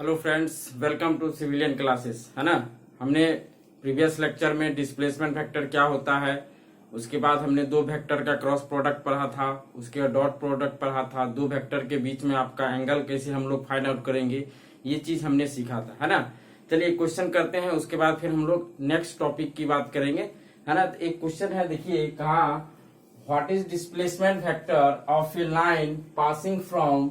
Hello friends, welcome to civilian classes. है ना। हमने प्रीवियस लेक्चर में डिस्प्लेसमेंट वेक्टर क्या होता है, उसके बाद हमने दो वेक्टर का क्रॉस प्रोडक्ट पढ़ा था, उसके बाद डॉट प्रोडक्ट पढ़ा था, दो वेक्टर के बीच में आपका एंगल कैसे हम लोग फाइंड आउट करेंगे, ये चीज हमने सीखा था। है ना। चलिए क्वेश्चन करते हैं, उसके बाद फिर हम लोग नेक्स्ट टॉपिक की बात करेंगे। है ना। तो एक क्वेश्चन है, देखिए कहा what is displacement vector of A line passing from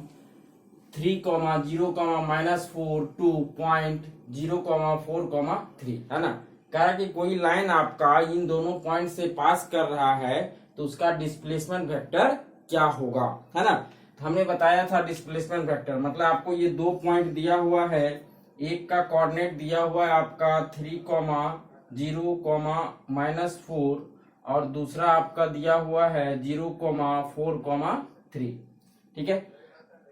3,0,-4 two point 0,4,3। है ना। कहा कि कोई लाइन आपका इन दोनों पॉइंट से पास कर रहा है तो उसका डिस्प्लेसमेंट वेक्टर क्या होगा। है ना। तो हमने बताया था डिस्प्लेसमेंट वेक्टर मतलब आपको ये दो पॉइंट दिया हुआ है, एक का कोऑर्डिनेट दिया हुआ है आपका 3,0,-4 और दूसरा आपका दिया हुआ है 0,4,3। ठीक है।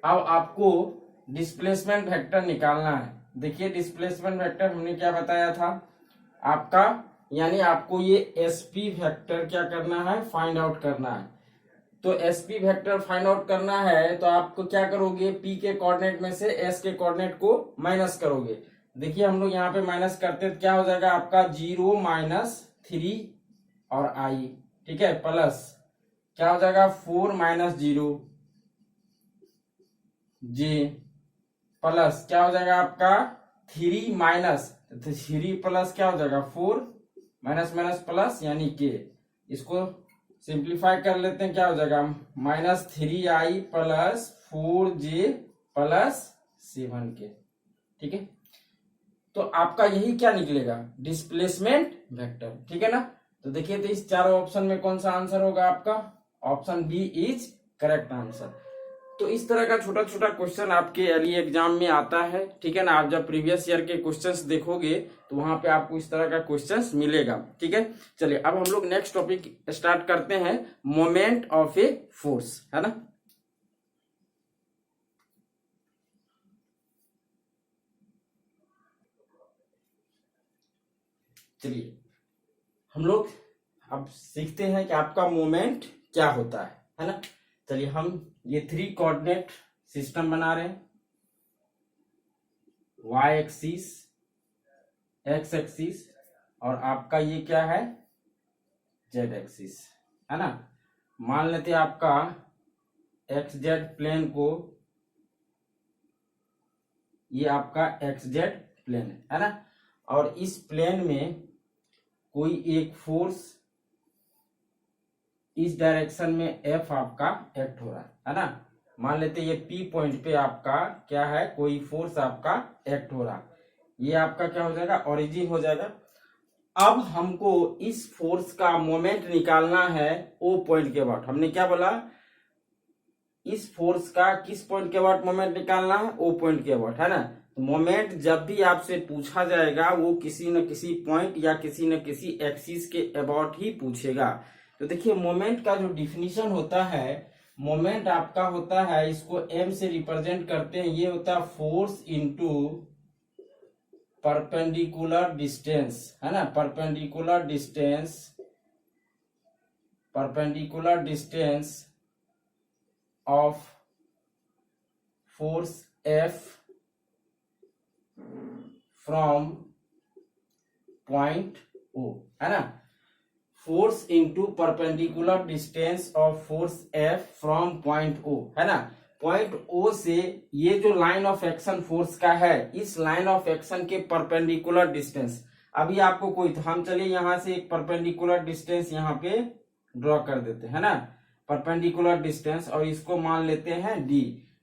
अब आपको डिस्प्लेसमेंट वेक्टर निकालना है। देखिए डिस्प्लेसमेंट वेक्टर हमने क्या बताया था आपका, यानी आपको ये एसपी वेक्टर क्या करना है, फाइंड आउट करना है। तो एसपी वेक्टर फाइंड आउट करना है तो आपको क्या करोगे, पी के कोऑर्डिनेट में से एस के कोऑर्डिनेट को माइनस करोगे। देखिए हम लोग यहाँ पे माइनस करते तो क्या हो जाएगा आपका 0-3 और आई, ठीक है, प्लस क्या हो जाएगा 4-0 जे, प्लस क्या हो जाएगा आपका 3 माइनस 3 प्लस क्या हो जाएगा 4 माइनस माइनस प्लस यानी के। इसको सिंप्लीफाई कर लेते हैं, क्या हो जाएगा -3i plus 4j plus 7k। ठीक है। तो आपका यही क्या निकलेगा, डिस्प्लेसमेंट वेक्टर। ठीक है ना। तो देखिए तो इस चारों ऑप्शन में कौन सा आंसर होगा आपका, option B is correct answer. तो इस तरह का छोटा छोटा क्वेश्चन आपके एलई एग्जाम में आता है। ठीक है ना। आप जब प्रीवियस ईयर के क्वेश्चंस देखोगे तो वहां पे आपको इस तरह का क्वेश्चंस मिलेगा। ठीक है। चलिए अब हम लोग नेक्स्ट टॉपिक स्टार्ट करते हैं, मोमेंट ऑफ ए फोर्स। है ना। चलिए हम लोग अब सीखते हैं कि आपका मोमेंट क्या होता है ना। चलिए हम ये 3 कोऑर्डिनेट सिस्टम बना रहे हैं, y एक्सिस, x एक्सिस और आपका ये क्या है z एक्सिस। है ना। मान लेते हैं आपका xz प्लेन को, ये आपका xz प्लेन है ना। और इस प्लेन में कोई एक फोर्स इस डायरेक्शन में F आपका एक्ट हो रहा है ना। मान लेते ये P पॉइंट पे आपका क्या है, कोई फोर्स आपका एक्ट हो रहा है, ये आपका क्या हो जाएगा, ओरिजिन हो जाएगा। अब हमको इस फोर्स का मोमेंट निकालना है O पॉइंट के अबाउट। हमने क्या बोला, इस फोर्स का किस पॉइंट के अबाउट मोमेंट निकालना है, O पॉइंट के अबाउट। है ना। तो मोमेंट जब भी आपसे पूछा जाएगा वो किसी न किसी पॉइंट या किसी न किसी एक्सिस के अबाउट ही पूछेगा। तो देखिए मोमेंट का जो डिफिनीशन होता है, मोमेंट आपका होता है, इसको m से रिप्रेजेंट करते हैं, ये होता है फोर्स इनटू परपेंडिकुलर डिस्टेंस। है ना। Perpendicular distance of force F from point O। है ना। Force into perpendicular distance of force F from point O। है ना। पॉइंट O से ये जो लाइन ऑफ एक्शन फोर्स का है, इस लाइन ऑफ एक्शन के परपेंडिकुलर डिस्टेंस, अभी आपको कोई, तो हम चलिए यहां से एक परपेंडिकुलर डिस्टेंस यहाँ पे ड्रॉ कर देते हैं ना, परपेंडिकुलर डिस्टेंस, और इसको मान लेते हैं d।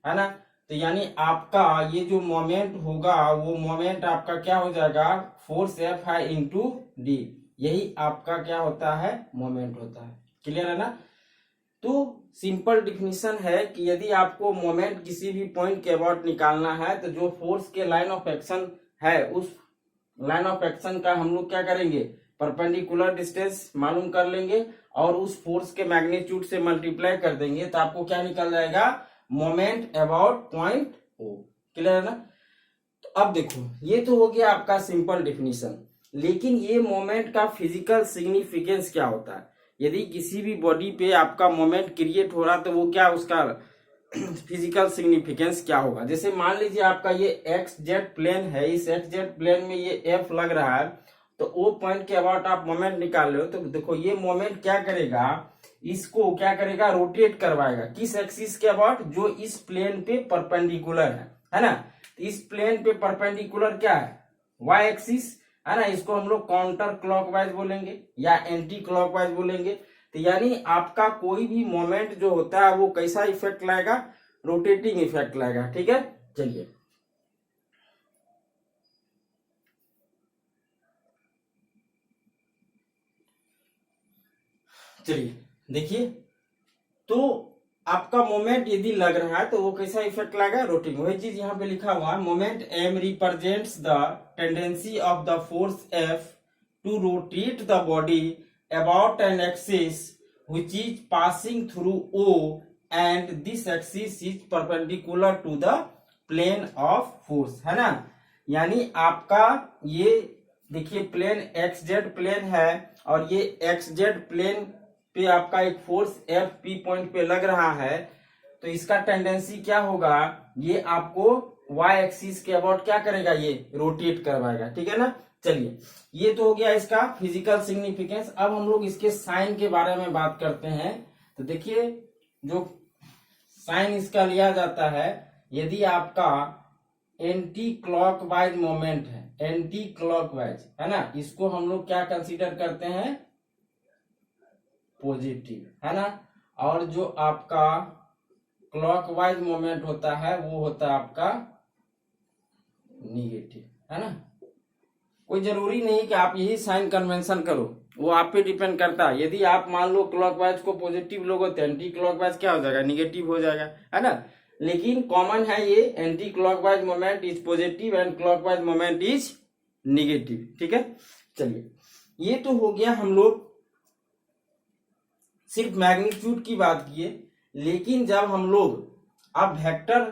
है ना। तो यानी आपका ये जो मोमेंट होगा वो मोमेंट आपका क्या हो जाएगा, फोर्स F है इंटू डी, यही आपका क्या होता है, मोमेंट होता है। क्लियर है ना। तो सिंपल डिफिनीशन है कि यदि आपको मोमेंट किसी भी पॉइंट के अबाउट निकालना है तो जो फोर्स के लाइन ऑफ एक्शन है, उस लाइन ऑफ एक्शन का हम लोग क्या करेंगे, परपेंडिकुलर डिस्टेंस मालूम कर लेंगे और उस फोर्स के मैग्नीट्यूड से मल्टीप्लाई कर देंगे, तो आपको क्या निकल जाएगा, moment about point O। Clear है ना। तो अब देखो ये तो हो गया आपका सिंपल डिफिनीशन, लेकिन ये मोमेंट का फिजिकल सिग्निफिकेंस क्या होता है। यदि किसी भी बॉडी पे आपका मोमेंट क्रिएट हो रहा तो वो क्या उसका फिजिकल सिग्निफिकेंस क्या होगा। जैसे मान लीजिए आपका ये एक्स जेड प्लेन है, इस एक्स जेड प्लेन में ये एफ लग रहा है, तो ओ पॉइंट के अबाउट आप मोमेंट निकाल रहे हो, तो देखो ये मोमेंट क्या करेगा, इसको क्या करेगा, रोटेट करवाएगा। किस एक्सिस के अबाउट, जो इस प्लेन पे परपेंडिकुलर है ना। इस प्लेन पे परपेंडिकुलर क्या है, वाई एक्सिस है ना। इसको हम लोग काउंटर क्लॉकवाइज बोलेंगे या एंटी क्लॉकवाइज बोलेंगे। तो यानी आपका कोई भी मोमेंट जो होता है वो कैसा इफेक्ट लाएगा, रोटेटिंग इफेक्ट लाएगा। ठीक है, चलिए देखिए, तो आपका मोमेंट यदि लग रहा है तो वो कैसा इफेक्ट लाएगा, रोटेटिंग। वही चीज यहाँ पे लिखा हुआ है, moment M represents the tendency of the force F to rotate the body about an axis which is passing through O and this axis is perpendicular to the plane of force, है ना। यानी आपका ये देखिए plane x Z plane है और ये x Z plane पे आपका एक फोर्स एफ पी पॉइंट पे लग रहा है, तो इसका टेंडेंसी क्या होगा, ये आपको वाई एक्सिस के अबाउट क्या करेगा, ये रोटेट करवाएगा। ठीक है ना। चलिए, ये तो हो गया इसका फिजिकल सिग्निफिकेंस। अब हम लोग इसके साइन के बारे में बात करते हैं। तो देखिए, जो साइन इसका लिया जाता है, यदि आपका एंटी क्लॉकवाइज मोमेंट है, एंटी क्लॉकवाइज है ना, इसको हम लोग क्या कंसीडर करते हैं, पॉजिटिव है ना। और जो आपका क्लॉकवाइज मोमेंट होता है वो होता है आपका निगेटिव, है ना। कोई जरूरी नहीं कि आप यही साइन कन्वेंशन करो, वो आप पे डिपेंड करता है। यदि आप मान लो क्लॉकवाइज को पॉजिटिव लोगे तो एंटी क्लॉकवाइज क्या हो जाएगा, निगेटिव हो जाएगा, है ना। लेकिन कॉमन है ये, anti clockwise moment is positive and clockwise moment is negative. ठीक है, चलिए, ये तो हो गया हम लोग सिर्फ मैग्नीट्यूड की बात किए। लेकिन जब हम लोग अब वेक्टर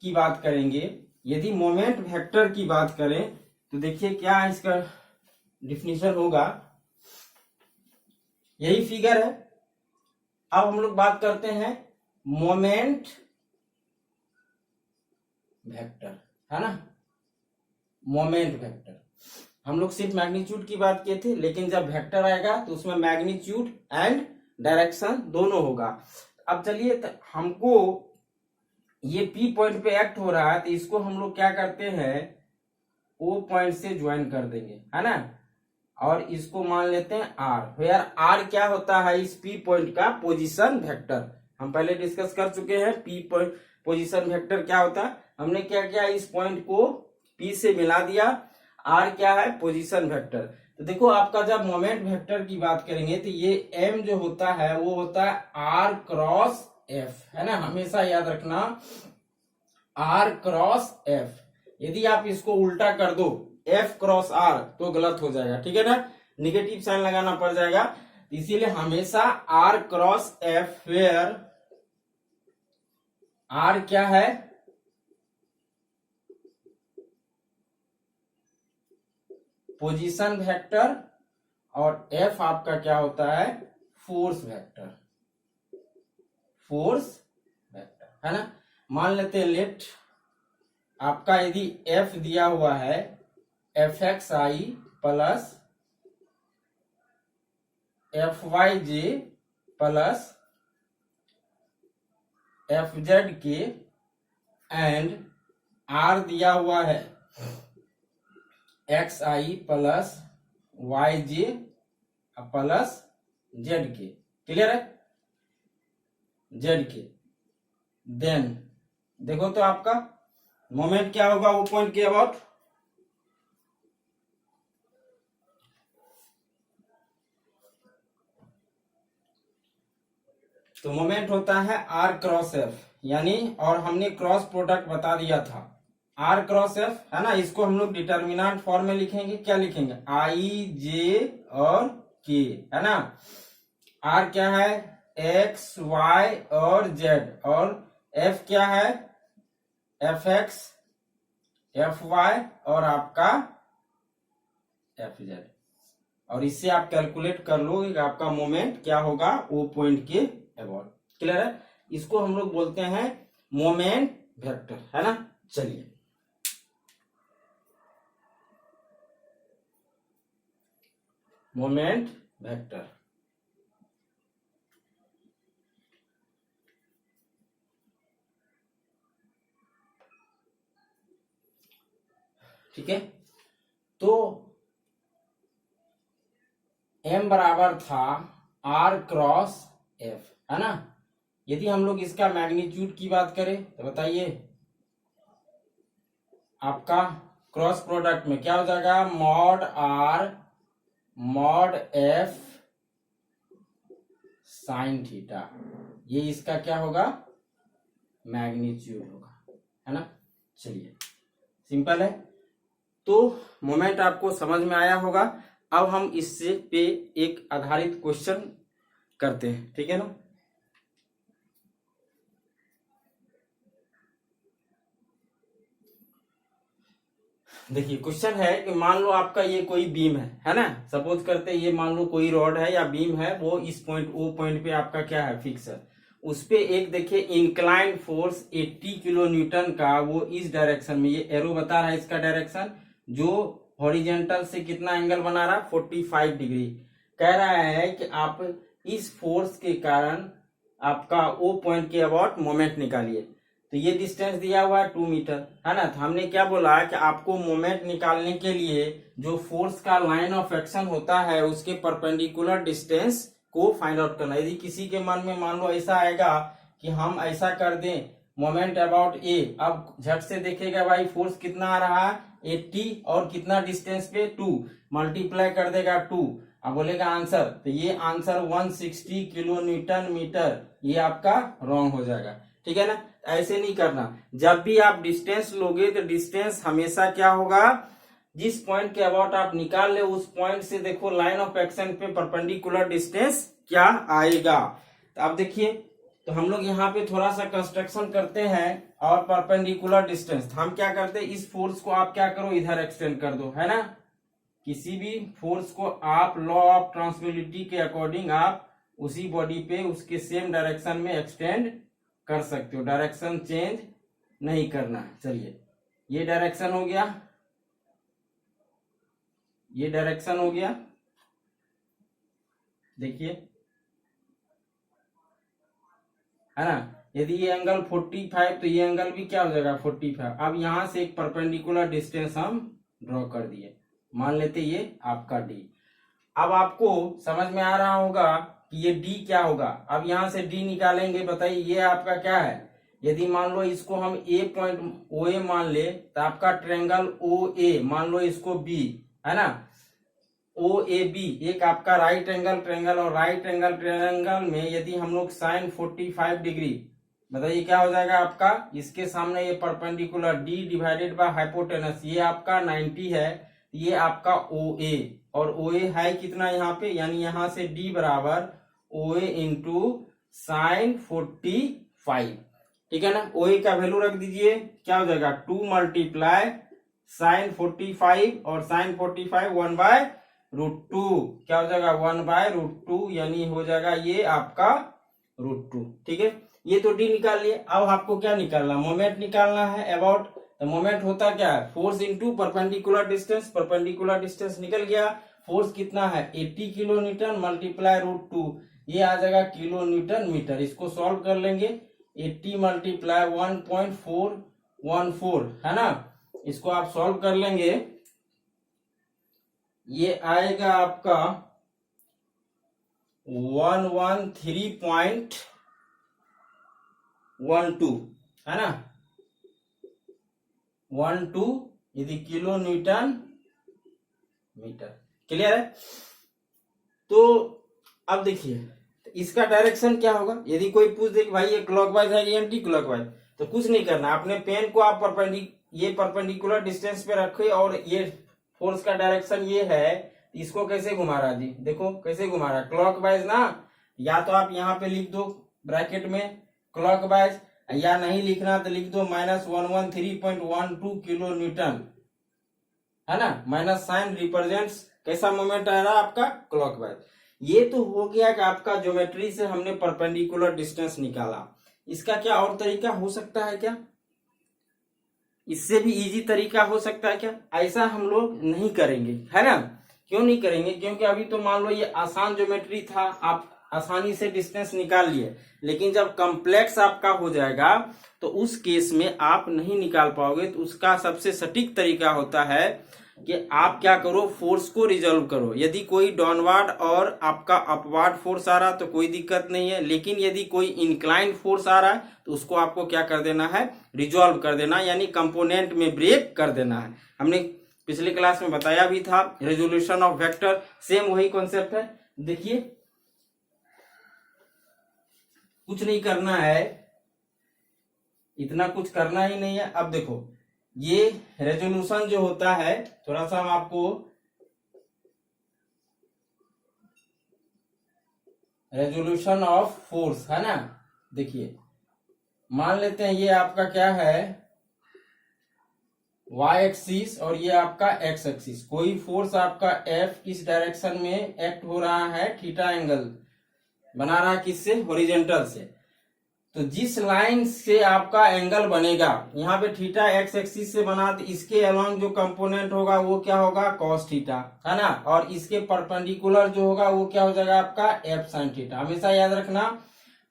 की बात करेंगे, यदि मोमेंट वेक्टर की बात करें, तो देखिए क्या इसका डिफिनीशन होगा, यही फिगर है। अब हम लोग बात करते हैं मोमेंट वेक्टर, है ना, मोमेंट वेक्टर। हम लोग सिर्फ मैग्नीट्यूड की बात किए थे, लेकिन जब वेक्टर आएगा तो उसमें मैग्नीट्यूड एंड डायरेक्शन दोनों होगा। अब चलिए, तो हमको ये पी पॉइंट पे एक्ट हो रहा है, तो इसको हम लोग क्या करते हैं, ओ पॉइंट से ज्वाइन कर देंगे, है ना। और इसको मान लेते हैं आर, वेयर आर क्या होता है, इस पी पॉइंट का पोजीशन वेक्टर। हम पहले डिस्कस कर चुके हैं पी पॉइंट पोजीशन वेक्टर क्या होता है। हमने क्या किया, इस पॉइंट को पी से मिला दिया, आर क्या है, पोजीशन वेक्टर। तो देखो, आपका जब मोमेंट वेक्टर की बात करेंगे तो ये एम जो होता है वो होता है आर क्रॉस एफ, है ना। हमेशा याद रखना, आर क्रॉस एफ। यदि आप इसको उल्टा कर दो, एफ क्रॉस आर, तो गलत हो जाएगा। ठीक है ना, निगेटिव साइन लगाना पड़ जाएगा। इसीलिए हमेशा r cross F, where r क्या है, पोजीशन वेक्टर, और एफ आपका क्या होता है, फोर्स वेक्टर, फोर्स वेक्टर, है ना। मान लेते हैं लेट आपका यदि एफ दिया हुआ है एफ एक्स आई प्लस एफ वाई जे प्लस एफ जेड के, एंड आर दिया हुआ है एक्स आई प्लस वाई जे प्लस जेड के। क्लियर है, जेड के। देन देखो तो आपका मोमेंट क्या होगा, वो पॉइंट के अबाउट, तो मोमेंट होता है आर क्रॉस एफ, यानी, और हमने क्रॉस प्रोडक्ट बता दिया था, आर क्रॉस एफ, है ना। इसको हम लोग डिटर्मिनेंट फॉर्म में लिखेंगे, क्या लिखेंगे, आई जे और के, है ना। आर क्या है, एक्स वाई और जेड, और एफ क्या है, एफ एक्स एफ वाई और आपका एफ जेड। और इससे आप कैलकुलेट कर लो कि आपका मोमेंट क्या होगा, वो पॉइंट के अबाउट। क्लियर है, इसको हम लोग बोलते हैं मोमेंट वेक्टर, है ना। चलिए मोमेंट वेक्टर, ठीक है। तो m बराबर था r क्रॉस f, है ना। यदि हम लोग इसका मैग्नीट्यूड की बात करें तो बताइए आपका क्रॉस प्रोडक्ट में क्या हो जाएगा, mod r mod f sine theta, ये इसका क्या होगा, मैग्नीट्यूड होगा, है ना। चलिए सिंपल है। तो मोमेंट आपको समझ में आया होगा। अब हम इससे पे एक आधारित क्वेश्चन करते हैं, ठीक है ना। देखिए क्वेश्चन है कि मान लो आपका ये कोई बीम है ना। सपोज करते ये मान लो कोई रॉड है या बीम है, वो इस पॉइंट ओ पॉइंट पे आपका क्या है, फिक्स है। उस पे एक देखिए इंक्लाइंड फोर्स 80 किलो न्यूटन का, वो इस डायरेक्शन में, ये एरो बता रहा है इसका डायरेक्शन, जो हॉरिजेंटल से कितना एंगल बना रहा है, 45 डिग्री। कह रहा है कि आप इस फोर्स के कारण आपका ओ पॉइंट के अबाउट मोमेंट निकालिए। तो ये डिस्टेंस दिया हुआ है 2 मीटर, है ना। तो हमने क्या बोला कि आपको मोमेंट निकालने के लिए जो फोर्स का लाइन ऑफ एक्शन होता है उसके परपेंडिकुलर डिस्टेंस को फाइंड आउट करना। यदि किसी के मन में मान लो ऐसा आएगा कि हम ऐसा कर दें मोमेंट अबाउट ए, अब झट से देखेगा भाई फोर्स कितना आ रहा है 80 और कितना डिस्टेंस पे 2, मल्टीप्लाई कर देगा 2, अब बोलेगा आंसर, तो ये आंसर 160 किलो न्यूटन मीटर, ये आपका रॉन्ग हो जाएगा, ठीक है ना। ऐसे नहीं करना। जब भी आप डिस्टेंस लोगे तो डिस्टेंस हमेशा क्या होगा, जिस पॉइंट के अबाउट आप निकाल ले उस पॉइंट से देखो लाइन ऑफ एक्शन पे परपेंडिकुलर डिस्टेंस क्या आएगा। तो आप देखिए, तो हम लोग यहाँ पे थोड़ा सा कंस्ट्रक्शन करते हैं और परपेंडिकुलर डिस्टेंस हम क्या करते हैं, इस फोर्स को आप क्या करो इधर एक्सटेंड कर दो, है ना। किसी भी फोर्स को आप लॉ ऑफ ट्रांसमिसिबिलिटी के अकॉर्डिंग आप उसी बॉडी पे उसके सेम डायरेक्शन में एक्सटेंड कर सकते हो, डायरेक्शन चेंज नहीं करना है। चलिए ये डायरेक्शन हो गया, ये डायरेक्शन हो गया, देखिए, है ना। यदि ये एंगल 45 तो ये एंगल भी क्या हो जाएगा 45। अब यहां से एक परपेंडिकुलर डिस्टेंस हम ड्रॉ कर दिए, मान लेते ये आपका डी। अब आपको समझ में आ रहा होगा कि ये डी क्या होगा। अब यहां से डी निकालेंगे, बताइए ये आपका क्या है। यदि मान लो इसको हम ए पॉइंट ओ ए मान ले तो आपका ट्रायंगल ओ ए, मान लो इसको बी, है ना, ओ ए बी एक आपका राइट एंगल ट्रायंगल, और राइट एंगल ट्रायंगल में यदि हम लोग साइन 45 डिग्री, बताइए क्या हो जाएगा आपका, इसके सामने ये perpendicular D divided by hypotenuse, ये आपका 90 है, ये आपका ओ ए, और ओ ए है कितना यहाँ पे, यानी यहां से डी बराबर ओ ए इंटू साइन 45, ठीक है ना। ओ ए का वैल्यू रख दीजिए, क्या हो जाएगा 2 मल्टीप्लाई साइन 45 और साइन 45 1 बाय √2, क्या हो जाएगा 1 बाय √2, यानी हो जाएगा ये आपका √2, ठीक है। ये तो डी निकाल लिए। अब आपको क्या निकालना, मोमेंट निकालना है अबाउट। तो मोमेंट होता क्या है, force into perpendicular distance, perpendicular distance निकल गया, फोर्स कितना है 80 किलो न्यूटन मल्टीप्लाई √2, ये आ जाएगा किलो न्यूटन मीटर। इसको सॉल्व कर लेंगे, 80 मल्टीप्लाई 1.414, है ना। इसको आप सॉल्व कर लेंगे, ये आएगा आपका 113.12, है ना, 12 यदि किलो न्यूटन मीटर। क्लियर है। तो अब देखिए इसका डायरेक्शन क्या होगा। यदि कोई पूछ दे कि भाई ये क्लॉकवाइज है या एंटी क्लॉकवाइज, तो कुछ नहीं करना, अपने पेन को आप ये परपेंडिकुलर डिस्टेंस पे रखे और ये फोर्स का डायरेक्शन ये है, इसको कैसे घुमा रहा जी, देखो कैसे घुमा रहा, क्लॉकवाइज ना। या तो आप यहाँ पे लिख दो ब्रैकेट में क्लॉकवाइज, या नहीं लिखना तो लिख दो -113.12 किलो न्यूटन, है ना। माइनस साइन रिप्रेजेंट्स कैसा मोमेंट आ रहा है आपका क्लॉकवाइज। ये तो हो गया कि आपका ज्योमेट्री से हमने परपेंडिकुलर डिस्टेंस निकाला। इसका क्या और तरीका हो सकता है क्या? इससे भी इजी तरीका हो सकता है क्या? ऐसा हम लोग नहीं करेंगे, है ना। क्यों नहीं करेंगे? क्योंकि अभी तो मान लो ये आसान ज्योमेट्री था, आप आसानी से डिस्टेंस निकाल लिए, लेकिन जब कॉम्प्लेक्स आपका हो जाएगा तो उस केस में आप नहीं निकाल पाओगे। तो उसका सबसे सटीक तरीका होता है कि आप क्या करो, फोर्स को रिजॉल्व करो। यदि कोई डाउनवर्ड और आपका अपवर्ड फोर्स आ रहा तो कोई दिक्कत नहीं है, लेकिन यदि कोई इंक्लाइंड फोर्स आ रहा है तो उसको आपको क्या कर देना है, रिजॉल्व कर देना, यानी कंपोनेंट में ब्रेक कर देना है। हमने पिछले क्लास में बताया भी था, रेजोल्यूशन ऑफ वेक्टर, सेम वही कॉन्सेप्ट है। देखिए कुछ नहीं करना है, इतना कुछ करना ही नहीं है। अब देखो ये रेजोल्यूशन जो होता है, थोड़ा सा हम आपको रेजोल्यूशन ऑफ फोर्स, है ना। देखिए मान लेते हैं ये आपका क्या है, वाई एक्सिस और ये आपका एक्स एक्सिस। कोई फोर्स आपका एफ इस डायरेक्शन में एक्ट हो रहा है, थीटा एंगल बना रहा है, किससे, हॉरिजॉन्टल से। तो जिस लाइन से आपका एंगल बनेगा, यहाँ पे थीटा एक्स एक्सिस से बना, तो इसके अलोंग जो कंपोनेंट होगा वो क्या होगा, कॉस थीटा, है ना। और इसके परपेंडिकुलर जो होगा वो क्या हो जाएगा आपका, एफ साइन थीटा। हमेशा याद रखना,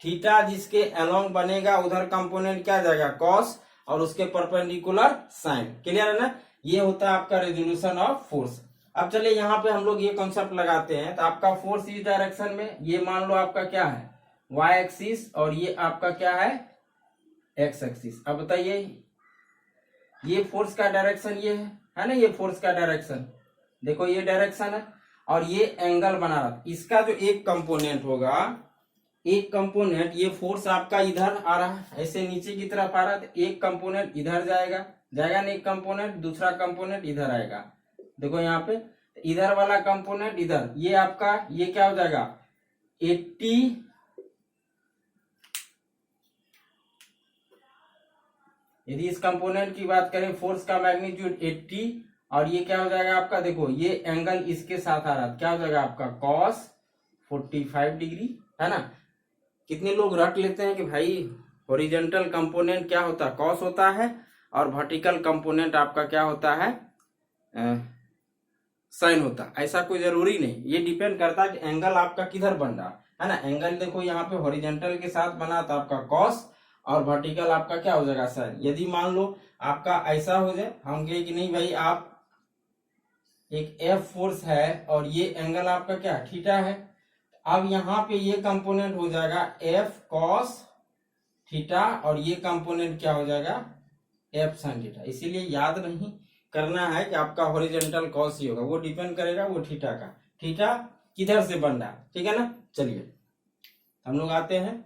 थीटा जिसके अलोंग बनेगा उधर कंपोनेंट क्या जाएगा, कॉस, और उसके परपेंडिकुलर साइन। क्लियर है ना। ये होता है आपका रेजोल्यूशन ऑफ फोर्स। अब चलिए यहाँ पे हम लोग ये कॉन्सेप्ट लगाते हैं। तो आपका फोर्स इस डायरेक्शन में, ये मान लो आपका क्या है, y एक्सिस, और ये आपका क्या है, x एक्सिस। अब बताइए ये फोर्स का डायरेक्शन ये है ना, ये फोर्स का डायरेक्शन, देखो ये डायरेक्शन है, और ये एंगल बना रहा। इसका जो एक कंपोनेंट होगा, एक कंपोनेंट, ये फोर्स आपका इधर आ रहा है, ऐसे नीचे की तरफ आ रहा है, तो एक कंपोनेंट इधर जाएगा, जाएगा ना एक कंपोनेंट, दूसरा कंपोनेंट इधर आएगा। देखो यहाँ पे इधर वाला कंपोनेंट इधर, ये आपका ये क्या हो जाएगा, 80, यदि इस कंपोनेंट की बात करें, फोर्स का मैग्नीट्यूड 80, और ये क्या हो जाएगा आपका, देखो ये एंगल इसके साथ आ रहा है, क्या हो जाएगा आपका cos 45 डिग्री, है ना। कितने लोग रट लेते हैं कि भाई हॉरिजॉन्टल कंपोनेंट क्या होता है, cos होता है, और वर्टिकल कंपोनेंट आपका क्या होता है, साइन होता है। ऐसा कोई जरूरी नहीं, ये डिपेंड करता है कि एंगल आपका किधर बन रहा है ना। एंगल देखो यहाँ पे हॉरिजॉन्टल के साथ बना तो आपका cos, और वर्टिकल आपका क्या हो जाएगा, साइन। यदि मान लो आपका ऐसा हो जाए, हम कहे कि नहीं भाई आप एक एफ फोर्स है और ये एंगल आपका क्या थीटा है, अब यहाँ पे ये कंपोनेंट हो जाएगा एफ कॉस थीटा, और ये कंपोनेंट क्या हो जाएगा, एफ साइन थीटा। इसीलिए याद नहीं करना है कि आपका हॉरिजॉन्टल कॉस ही होगा, वो डिपेंड करेगा वो थीटा का, थीटा किधर से बन रहा है, ठीक है ना। चलिए हम लोग आते हैं,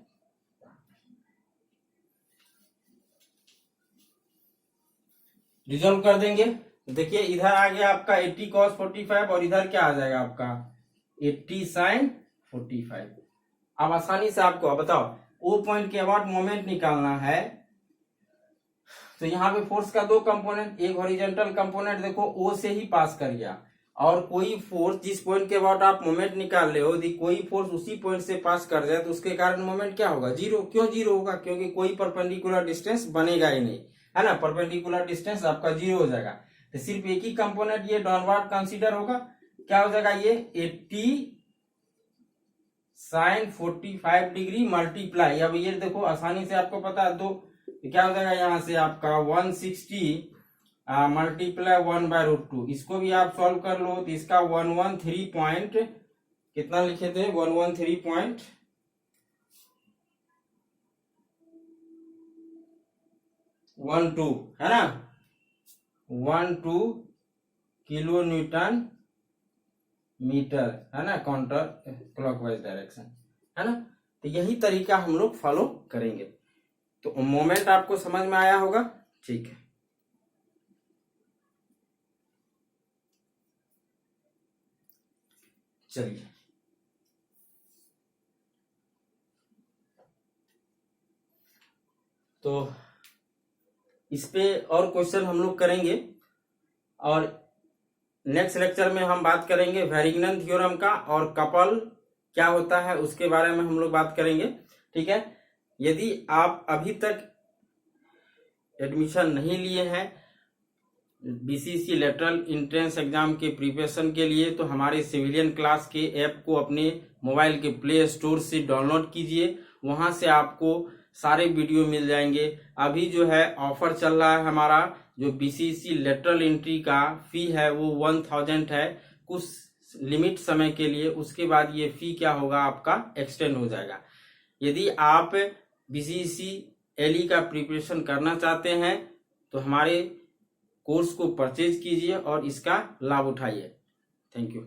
रिजॉल्व कर देंगे। देखिए इधर आ गया आपका 80 cos 45, और इधर क्या आ जाएगा आपका 80 sin 45। अब आसानी से आपको बताओ, ओ पॉइंट के अबाउट मोमेंट निकालना है। तो यहाँ पे फोर्स का दो कंपोनेंट, एक हॉरिजॉन्टल कंपोनेंट देखो ओ से ही पास कर गया, और कोई फोर्स जिस पॉइंट के अबाउट आप मोमेंट निकाल रहे हो, यदि कोई फोर्स उसी पॉइंट से पास कर जाए तो उसके कारण मोमेंट क्या होगा, जीरो। क्यों जीरो होगा, क्योंकि कोई परपेंडिकुलर डिस्टेंस बनेगा ही नहीं, है ना। परपेंडिकुलर डिस्टेंस आपका जीरो हो जाएगा। तो सिर्फ एक ही कंपोनेंट ये डाउनवर्ड कंसीडर होगा, क्या हो जाएगा, ये 80 sin 45 डिग्री मल्टीप्लाई, अब ये देखो आसानी से आपको पता है, दो क्या हो जाएगा, यहाँ से आपका 160 मल्टीप्लाई 1/√2। इसको भी आप सॉल्व कर लो तो इसका 113 पॉइंट कितना लिखे थे, 113 पॉइंट 12, है ना, 12 किलो न्यूटन मीटर, है ना, काउंटर क्लॉकवाइज डायरेक्शन, है ना। तो यही तरीका हम लोग फॉलो करेंगे। तो मोमेंट आपको समझ में आया होगा, ठीक है। चलिए तो इस पे और क्वेश्चन हम लोग करेंगे, और नेक्स्ट लेक्चर में हम बात करेंगे वेरिग्नन थ्योरम का, और कपल क्या होता है उसके बारे में हम लोग बात करेंगे, ठीक है। यदि आप अभी तक एडमिशन नहीं लिए हैं बीसीसी लेटरल एंट्रेंस एग्जाम के प्रिपरेशन के लिए, तो हमारे सिविलियन क्लास के ऐप को अपने मोबाइल के प्ले स्टोर से डाउनलोड कीजिए। वहां से आपको सारे वीडियो मिल जाएंगे। अभी जो है ऑफर चल रहा है हमारा, जो बीसीसी लेटरल एंट्री का फी है वो 1000 है कुछ लिमिट समय के लिए, उसके बाद ये फी क्या होगा आपका एक्सटेंड हो जाएगा। यदि आप बीसीसी एलई का प्रिपरेशन करना चाहते हैं तो हमारे कोर्स को परचेज कीजिए और इसका लाभ उठाइए। Thank you.